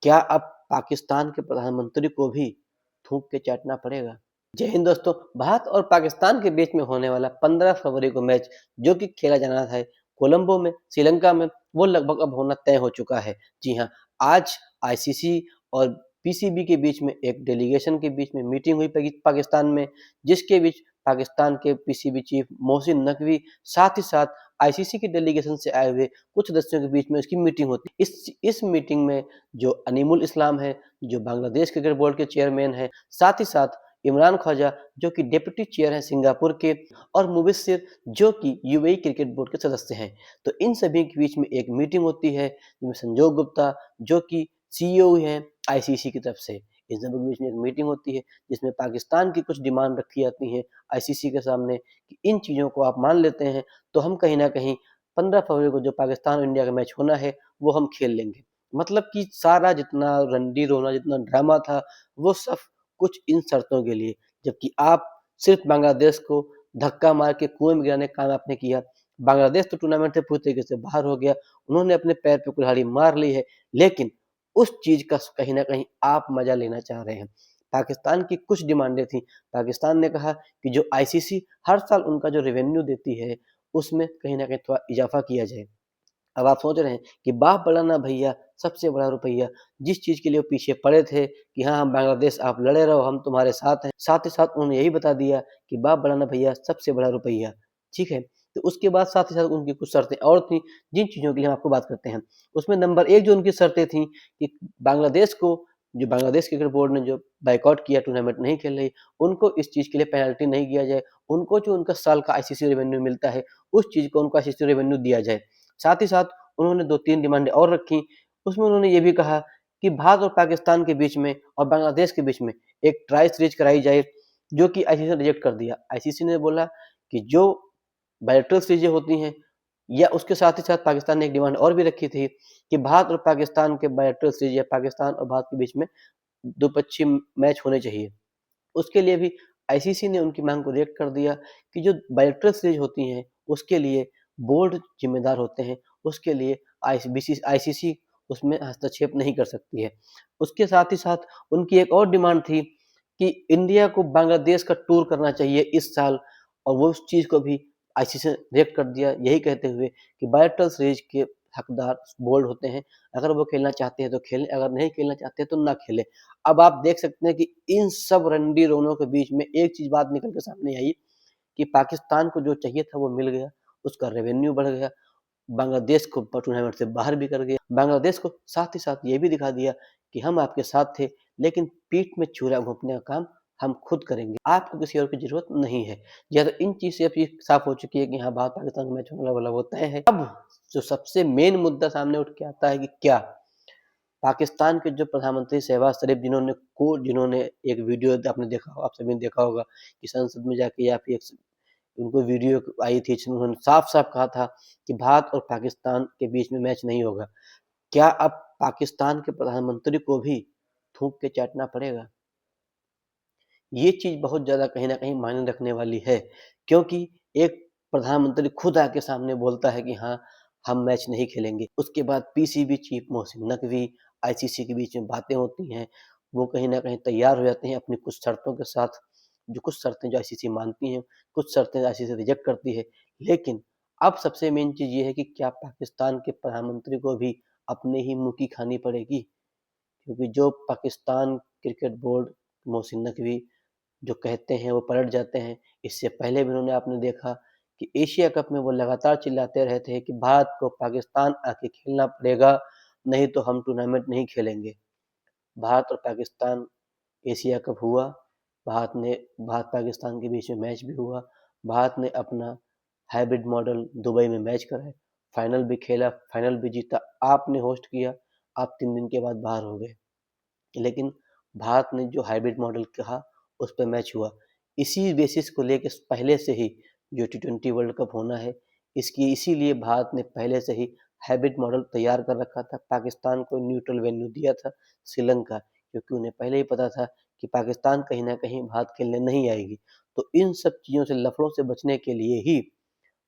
क्या अब पाकिस्तान के प्रधानमंत्री को भी थूक के चाटना पड़ेगा? जय हिंद दोस्तों। भारत और पाकिस्तान के बीच में होने वाला 15 फरवरी को मैच जो कि खेला जाना था कोलंबो में, श्रीलंका में, वो लगभग अब होना तय हो चुका है। जी हाँ, आज आईसीसी और पीसीबी के बीच में एक डेलीगेशन के बीच में मीटिंग हुई पाकिस्तान में, जिसके बीच पाकिस्तान के पीसीबी चीफ मोहसिन नकवी साथ ही साथ आईसीसी की डेलीगेशन से आए हुए कुछ सदस्यों के बीच में उसकी मीटिंग होती है। इस मीटिंग में जो अनीमुल इस्लाम है, जो बांग्लादेश क्रिकेट बोर्ड के चेयरमैन है, साथ ही साथ इमरान ख्वाजा जो कि डिप्टी चेयर हैं सिंगापुर के, और मुबस्सिर जो कि यूएई क्रिकेट बोर्ड के सदस्य हैं। तो इन सभी के बीच में एक मीटिंग होती है जिसमें संजोग गुप्ता जो कि सीईओ हैं आईसीसी की तरफ से, इन सभी के बीच में एक मीटिंग होती है जिसमें पाकिस्तान की कुछ डिमांड रखी जाती है आईसीसी के सामने कि इन चीज़ों को आप मान लेते हैं तो हम कहीं ना कहीं 15 फरवरी को जो पाकिस्तान और इंडिया का मैच होना है वो हम खेल लेंगे। मतलब कि सारा जितना रंडी रोना, जितना ड्रामा था, वो सब कुछ इन शर्तों के लिए, जबकि आप सिर्फ बांग्लादेश को धक्का मार के कुएं में गिराने का काम आपने किया। बांग्लादेश तो टूर्नामेंट से पूरी तरीके से बाहर हो गया, उन्होंने अपने पैर पे कुल्हाड़ी मार ली है, लेकिन उस चीज का कहीं ना कहीं आप मजा लेना चाह रहे हैं। पाकिस्तान की कुछ डिमांडें थी। पाकिस्तान ने कहा कि जो आईसीसी हर साल उनका जो रेवेन्यू देती है उसमें कहीं ना कहीं थोड़ा इजाफा किया जाए। अब आप सोच रहे हैं कि बाप बड़ा ना भैया, सबसे बड़ा रुपया, जिस चीज़ के लिए वो पीछे पड़े थे कि हाँ हम बांग्लादेश आप लड़े रहो हम तुम्हारे साथ हैं, साथ ही साथ उन्होंने यही बता दिया कि बाप बड़ा ना भैया, सबसे बड़ा रुपया। ठीक है, तो उसके बाद साथ ही साथ उनकी कुछ शर्तें और थी जिन चीज़ों की हम आपको बात करते हैं। उसमें नंबर एक जो उनकी शर्तें थी कि बांग्लादेश को, जो बांग्लादेश क्रिकेट बोर्ड ने जो बाइकआउट किया, टूर्नामेंट नहीं खेल रही, उनको इस चीज़ के लिए पेनल्टी नहीं किया जाए, उनको जो उनका साल का आईसीसी रेवेन्यू मिलता है उस चीज़ को उनको आईसीसी रेवेन्यू दिया जाए। साथ ही साथ उन्होंने 2-3 डिमांडें और रखी। उसमें उन्होंने ये भी कहा कि भारत और पाकिस्तान के बीच में और बांग्लादेश के बीच में एक ट्राई सीरीज कराई जाए, जो कि आईसीसी ने रिजेक्ट कर दिया। आईसीसी ने बोला कि जो बायलैटरल सीरीजें होती हैं, या उसके साथ ही साथ पाकिस्तान ने एक डिमांड और भी रखी थी कि भारत और पाकिस्तान के बायलैटरल सीरीज या पाकिस्तान और भारत के बीच में द्विपक्षीय मैच होने चाहिए। उसके लिए भी आईसीसी ने उनकी मांग को रिजेक्ट कर दिया कि जो बायलैटरल सीरीज होती हैं उसके लिए बोर्ड जिम्मेदार होते हैं, उसके लिए आईसीसी उसमें हस्तक्षेप नहीं कर सकती है। उसके साथ ही साथ उनकी एक और डिमांड थी कि इंडिया को बांग्लादेश का टूर करना चाहिए इस साल, और वो उस चीज़ को भी आईसीसी ने रिजेक्ट कर दिया, यही कहते हुए कि बायलैटरल सीरीज के हकदार बोर्ड होते हैं, अगर वो खेलना चाहते हैं तो खेलें, अगर नहीं खेलना चाहते तो ना खेलें। अब आप देख सकते हैं कि इन सब रंडी रोनों के बीच में एक चीज बात निकल के सामने आई कि पाकिस्तान को जो चाहिए था वो मिल गया, उसका रेवेन्यू बढ़ गया, बांग्लादेश को टूर्नामेंट से बाहर भी कर गया, बांग्लादेश को साथ ही साथ ये भी दिखा दिया कि हम आपके साथ थे, लेकिन पीठ में छुरा घोंपने का काम हम खुद करेंगे, आपको किसी और की जरूरत नहीं है। या तो इन चीज से अब ये साफ हो चुकी है कि हाँ भारत पाकिस्तान का मैच होने वाला वो तय है। अब जो सबसे मेन मुद्दा सामने उठ के आता है कि क्या पाकिस्तान के जो प्रधानमंत्री शहबाज शरीफ, जिन्होंने एक वीडियो आपने देखा हो, आप सभी ने देखा होगा कि संसद में जाके या फिर उनको वीडियो आई थी जिसमें उन्होंने साफ साफ कहा था कि भारत और पाकिस्तान के बीच में मैच नहीं होगा। क्या अब पाकिस्तान के प्रधानमंत्री को भी थूक के चाटना पड़ेगा? ये चीज बहुत ज्यादा कहीं ना कहीं मायने रखने वाली है, क्योंकि एक प्रधानमंत्री खुद आके सामने बोलता है कि हाँ हम मैच नहीं खेलेंगे, उसके बाद PCB chief Mohsin Naqvi, ICC के बीच में बातें होती हैं, वो कहीं ना कहीं तैयार हो जाते हैं अपनी कुछ शर्तों के साथ, जो कुछ शर्तें जो आईसीसी मानती हैं, कुछ शर्तें आईसीसी रिजेक्ट करती है। लेकिन अब सबसे मेन चीज ये है कि क्या पाकिस्तान के प्रधानमंत्री को भी अपने ही मुंह की खानी पड़ेगी, क्योंकि जो पाकिस्तान क्रिकेट बोर्ड, मोहसिन नकवी जो कहते हैं वो पलट जाते हैं। इससे पहले भी उन्होंने, आपने देखा कि एशिया कप में वो लगातार चिल्लाते रहते हैं कि भारत को पाकिस्तान आके खेलना पड़ेगा, नहीं तो हम टूर्नामेंट नहीं खेलेंगे। भारत और पाकिस्तान एशिया कप हुआ, भारत पाकिस्तान के बीच में मैच भी हुआ, भारत ने अपना हाइब्रिड मॉडल दुबई में मैच कराए, फाइनल भी खेला, फाइनल भी जीता, आपने होस्ट किया, आप 3 दिन के बाद बाहर हो गए। लेकिन भारत ने जो हाइब्रिड मॉडल कहा उस पर मैच हुआ। इसी बेसिस को लेकर पहले से ही जो टी20 वर्ल्ड कप होना है, इसकी इसीलिए भारत ने पहले से ही हाइब्रिड मॉडल तैयार कर रखा था, पाकिस्तान को न्यूट्रल वेन्यू दिया था श्रीलंका, क्योंकि उन्हें पहले ही पता था कि पाकिस्तान कहीं ना कहीं भारत खेलने नहीं आएगी। तो इन सब चीज़ों से, लफड़ों से बचने के लिए ही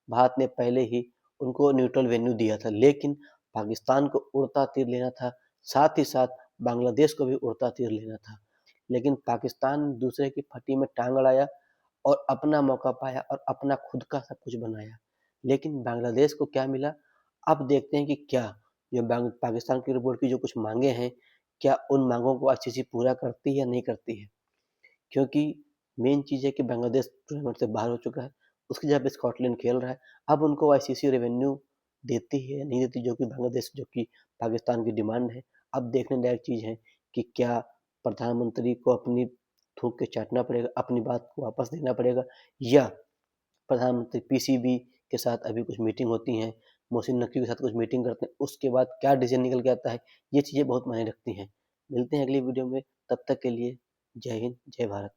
भारत ने पहले ही उनको न्यूट्रल वेन्यू दिया था, लेकिन पाकिस्तान को उड़ता तीर लेना था, साथ ही साथ बांग्लादेश को भी उड़ता तीर लेना था, लेकिन पाकिस्तान दूसरे की फटी में टांग अड़ाया और अपना मौका पाया और अपना खुद का सब कुछ बनाया। लेकिन बांग्लादेश को क्या मिला? अब देखते हैं कि क्या जो पाकिस्तान क्रिकेट बोर्ड की जो कुछ मांगे हैं, क्या उन मांगों को आईसीसी पूरा करती है या नहीं करती है? क्योंकि मेन चीज़ है कि बांग्लादेश टूर्नामेंट से बाहर हो चुका है, उसकी जगह पे स्कॉटलैंड खेल रहा है। अब उनको आईसीसी रेवेन्यू देती है या नहीं देती, जो कि बांग्लादेश जो कि पाकिस्तान की डिमांड है। अब देखने लायक चीज़ है कि क्या प्रधानमंत्री को अपनी थूक के चाटना पड़ेगा, अपनी बात को वापस लेना पड़ेगा, या प्रधानमंत्री पीसीबी के साथ अभी कुछ मीटिंग होती हैं, मोहसिन नकवी के साथ कुछ मीटिंग करते हैं, उसके बाद क्या डिसीजन निकल के आता है, ये चीज़ें बहुत मायने रखती हैं। मिलते हैं अगली वीडियो में, तब तक के लिए जय हिंद, जय भारत।